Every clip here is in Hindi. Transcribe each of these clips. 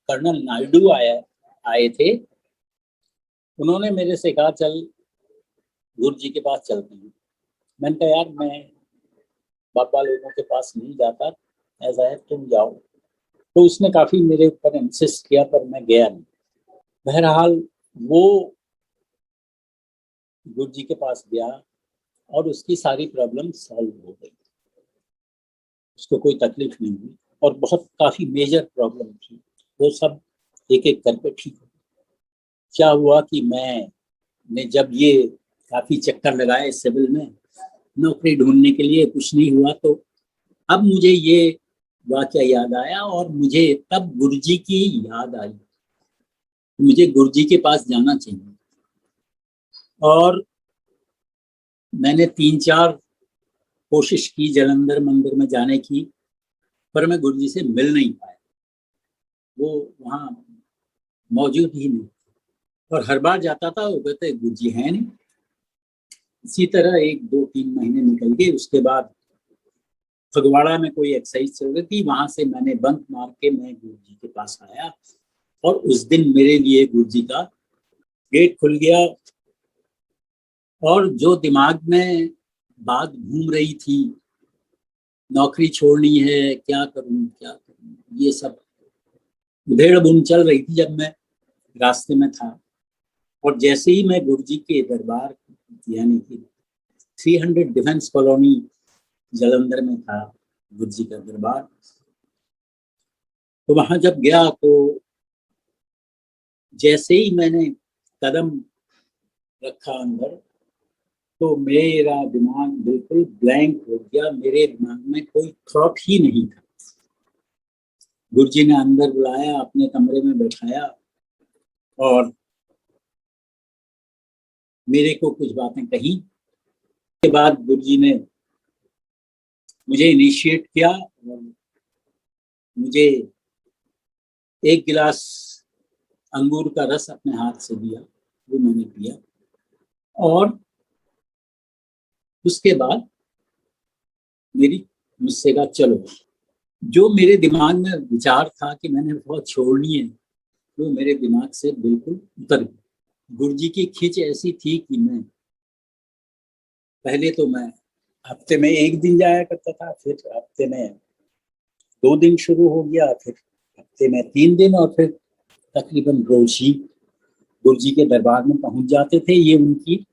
कर्नल नायडू आए थे। उन्होंने मेरे से कहा चल गुरु जी के पास चलते हैं। मैंने कहा यार मैं बाबा लोगों के पास नहीं जाता, ऐसा है तुम जाओ। तो उसने काफी मेरे ऊपर इंसिस्ट किया पर मैं गया नहीं। बहरहाल वो गुरु जी के पास गया और उसकी सारी प्रॉब्लम सॉल्व हो गई, उसको कोई तकलीफ नहीं हुई और बहुत काफी मेजर प्रॉब्लम थी वो सब एक एक करके ठीक हो। क्या हुआ कि मैंने जब ये काफी चक्कर लगाए सिविल में नौकरी ढूंढने के लिए, कुछ नहीं हुआ, तो अब मुझे ये वाकया याद आया और मुझे तब गुरुजी की याद आई, मुझे गुरुजी के पास जाना चाहिए। और मैंने 3-4 कोशिश की जालंधर मंदिर में जाने की, पर मैं गुरुजी से मिल नहीं पाया, वो वहाँ मौजूद ही नहीं। और हर बार जाता था वो कहते गुरुजी है नहीं। इसी तरह 1-2-3 महीने निकल गए। उसके बाद फगवाड़ा में कोई एक्सरसाइज चल रही थी, वहां से मैंने बंक मार के मैं गुरुजी के पास आया और उस दिन मेरे लिए गुरुजी का गेट खुल गया। और जो दिमाग में बात घूम रही थी, नौकरी छोड़नी है, क्या करूं, ये सब उधेड़ बुन चल रही थी जब मैं रास्ते में था। और जैसे ही मैं गुरुजी के दरबार, यानी कि 300 डिफेंस कॉलोनी जालंधर में था गुरुजी का दरबार, तो वहां जब गया तो जैसे ही मैंने कदम रखा अंदर, तो मेरा दिमाग बिल्कुल ब्लैंक हो गया। मेरे दिमाग में कोई थॉट ही नहीं था। गुरुजी ने अंदर बुलाया, अपने कमरे में बैठाया और मेरे को कुछ बातें कही। के बाद गुरुजी ने मुझे इनिशिएट किया और मुझे 1 गिलास अंगूर का रस अपने हाथ से दिया, वो मैंने पिया। और उसके बाद मुझसे कहा चलो। जो मेरे दिमाग में विचार था कि मैंने बहुत छोड़नी है, वो मेरे दिमाग से बिल्कुल उतर गई। गुरुजी की खींच ऐसी थी कि मैं पहले तो मैं हफ्ते में 1 दिन जाया करता था, फिर हफ्ते में 2 दिन शुरू हो गया, फिर हफ्ते में 3 दिन, और फिर तकरीबन रोज ही गुरुजी के दरबार में पहुंच जाते थे। ये उनकी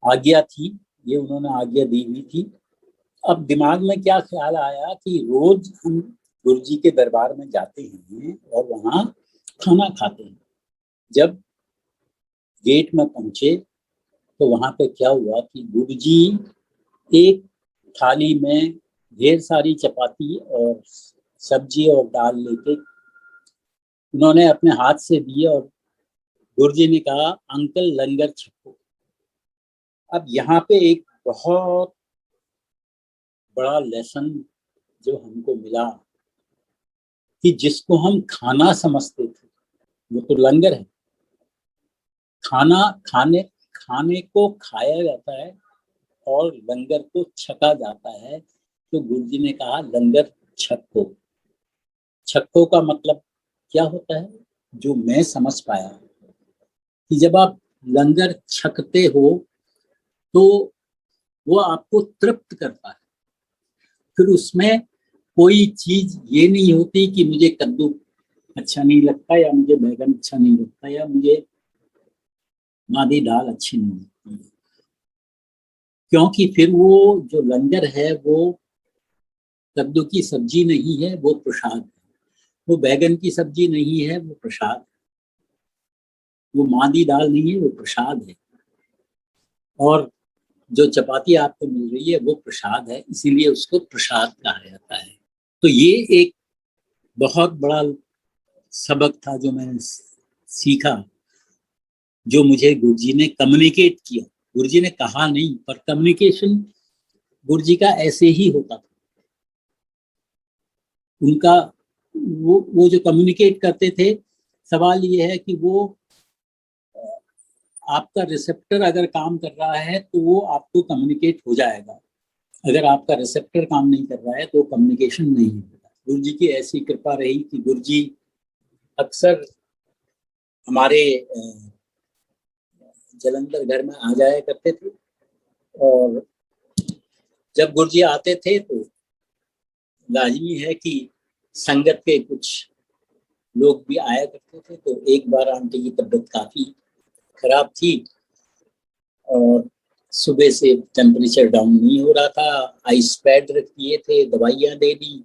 आज्ञा थी, ये उन्होंने आज्ञा दी हुई थी। अब दिमाग में क्या ख्याल आया कि रोज हम गुरुजी के दरबार में जाते हैं और वहाँ खाना खाते हैं। जब गेट में पहुंचे तो वहां पे क्या हुआ कि गुरुजी एक थाली में ढेर सारी चपाती और सब्जी और दाल लेके उन्होंने अपने हाथ से दिए और गुरुजी ने कहा अंकल लंगर छको। अब यहाँ पे एक बहुत बड़ा लेसन जो हमको मिला कि जिसको हम खाना समझते थे वो तो लंगर है। खाने को खाया जाता है और लंगर को छका जाता है। तो गुरुजी ने कहा लंगर छको। छक्को का मतलब क्या होता है, जो मैं समझ पाया कि जब आप लंगर छकते हो तो वो आपको तृप्त करता है। फिर उसमें कोई चीज ये नहीं होती कि मुझे कद्दू अच्छा नहीं लगता, या मुझे बैगन अच्छा नहीं लगता, या मुझे मादी दाल अच्छी नहीं लगती, क्योंकि फिर वो जो लंगर है वो कद्दू की सब्जी नहीं है, वो प्रसाद है। वो बैगन की सब्जी नहीं है, वो प्रसाद है। वो मादी दाल नहीं है, वो प्रसाद है। और जो चपाती आपको मिल रही है वो प्रसाद है, इसीलिए उसको प्रसाद कहा जाता है। तो ये एक बहुत बड़ा सबक था जो मैंने सीखा, जो मुझे गुरुजी ने कम्युनिकेट किया। गुरुजी ने कहा नहीं, पर कम्युनिकेशन गुरुजी का ऐसे ही होता था। उनका वो जो कम्युनिकेट करते थे, सवाल ये है कि वो आपका रिसेप्टर अगर काम कर रहा है तो वो आपको कम्युनिकेट हो जाएगा, अगर आपका रिसेप्टर काम नहीं कर रहा है तो कम्युनिकेशन नहीं होगा। गुरुजी की ऐसी कृपा रही कि गुरुजी अक्सर हमारे जलंधर घर में आ जाया करते थे, और जब गुरुजी आते थे तो लाजमी है कि संगत के कुछ लोग भी आया करते थे। तो एक बार आंटी की तबीयत काफी खराब थी और सुबह से टेम्परेचर डाउन नहीं हो रहा था। आइस पैड रख दिए थे, दवाइयां दे दी,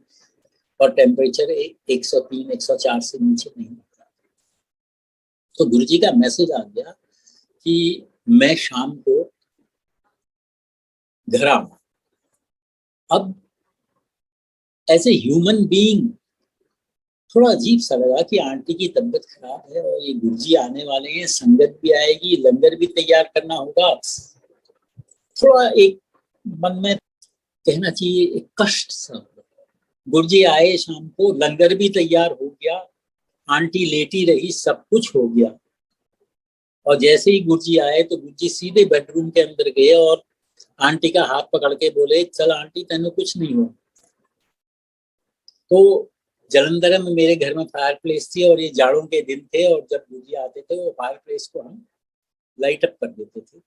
और टेम्परेचर 103 104 से नीचे नहीं था। तो गुरुजी का मैसेज आ गया कि मैं शाम को घर आऊंगा। अब एज ए ह्यूमन बीइंग थोड़ा अजीब सा लगा कि आंटी की तबीयत खराब है और ये गुरुजी आने वाले हैं, संगत भी आएगी, लंगर भी तैयार करना होगा। थोड़ा एक मन में कहना चाहिए एक कष्ट सा। गुरुजी आए शाम को, लंगर भी तैयार हो गया, आंटी लेटी रही, सब कुछ हो गया। और जैसे ही गुरुजी आए तो गुरुजी सीधे बेडरूम के अंदर गए और आंटी का हाथ पकड़ के बोले, चल आंटी, तेन कुछ नहीं हो। तो जलंधर में मेरे घर में फायर प्लेस थी और ये जाड़ों के दिन थे, और जब गुरुजी आते थे वो फायर प्लेस को हम लाइट अप कर देते थे।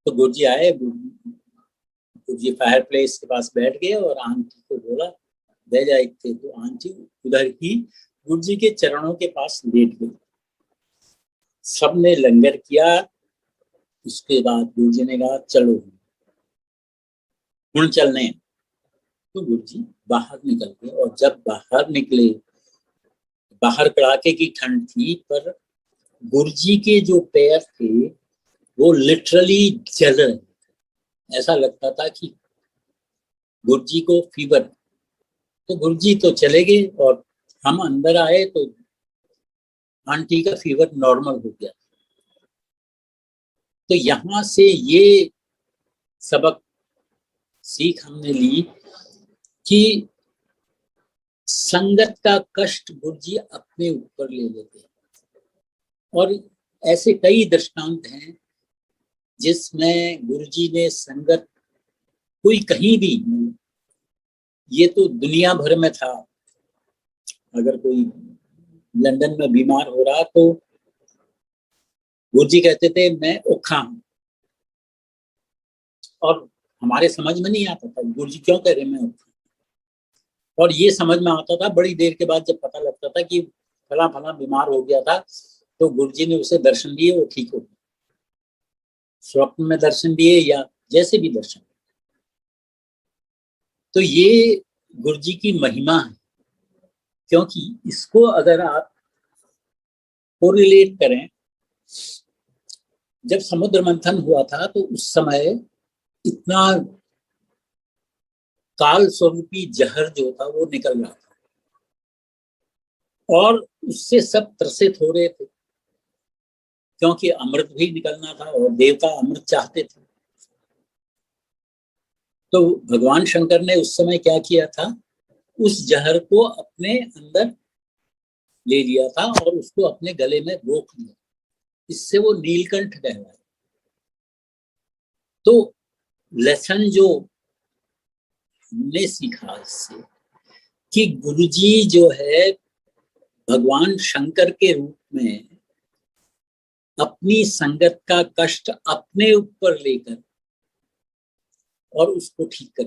तो गुरुजी आए, गुरुजी फायर प्लेस के पास बैठ गए और आंटी को बोला, बह जाए थे। तो आंटी उधर ही गुरुजी के चरणों के पास लेट गई। सबने लंगर किया। उसके बाद गुरुजी ने कहा, चलो हुण चलने। तो गुरुजी बाहर निकल गए, और जब बाहर निकले, बाहर कड़ाके की ठंड थी, पर गुरुजी के जो पैर थे वो लिटरली जल रहे। ऐसा लगता था कि गुरुजी को फीवर। तो गुरुजी तो चले गए और हम अंदर आए तो आंटी का फीवर नॉर्मल हो गया। तो यहां से ये सबक सीख हमने ली कि संगत का कष्ट गुरुजी अपने ऊपर ले लेते हैं। और ऐसे कई दृष्टांत हैं जिसमें गुरुजी ने संगत, कोई कहीं भी, ये तो दुनिया भर में था, अगर कोई लंदन में बीमार हो रहा तो गुरुजी कहते थे मैं औखा हूं, और हमारे समझ में नहीं आता था गुरुजी क्यों कह रहे मैं औखा। और ये समझ में आता था बड़ी देर के बाद, जब पता लगता था कि फला फला बीमार हो गया था, तो गुरुजी ने उसे दर्शन दिए, वो ठीक हो गया। स्वप्न में दर्शन दिए या जैसे भी दर्शन। तो ये गुरुजी की महिमा है, क्योंकि इसको अगर आप कोरिलेट करें, जब समुद्र मंथन हुआ था तो उस समय इतना काल स्वरूपी जहर जो था वो निकल रहा था, और उससे सब त्रसित हो रहे थे, क्योंकि अमृत भी निकलना था और देवता अमृत चाहते थे। तो भगवान शंकर ने उस समय क्या किया था, उस जहर को अपने अंदर ले लिया था और उसको अपने गले में रोक लिया। इससे वो नीलकंठ कहलाया। तो लेसन जो हमने सीखा इससे, कि गुरुजी जो है भगवान शंकर के रूप में अपनी संगत का कष्ट अपने ऊपर लेकर और उसको ठीक कर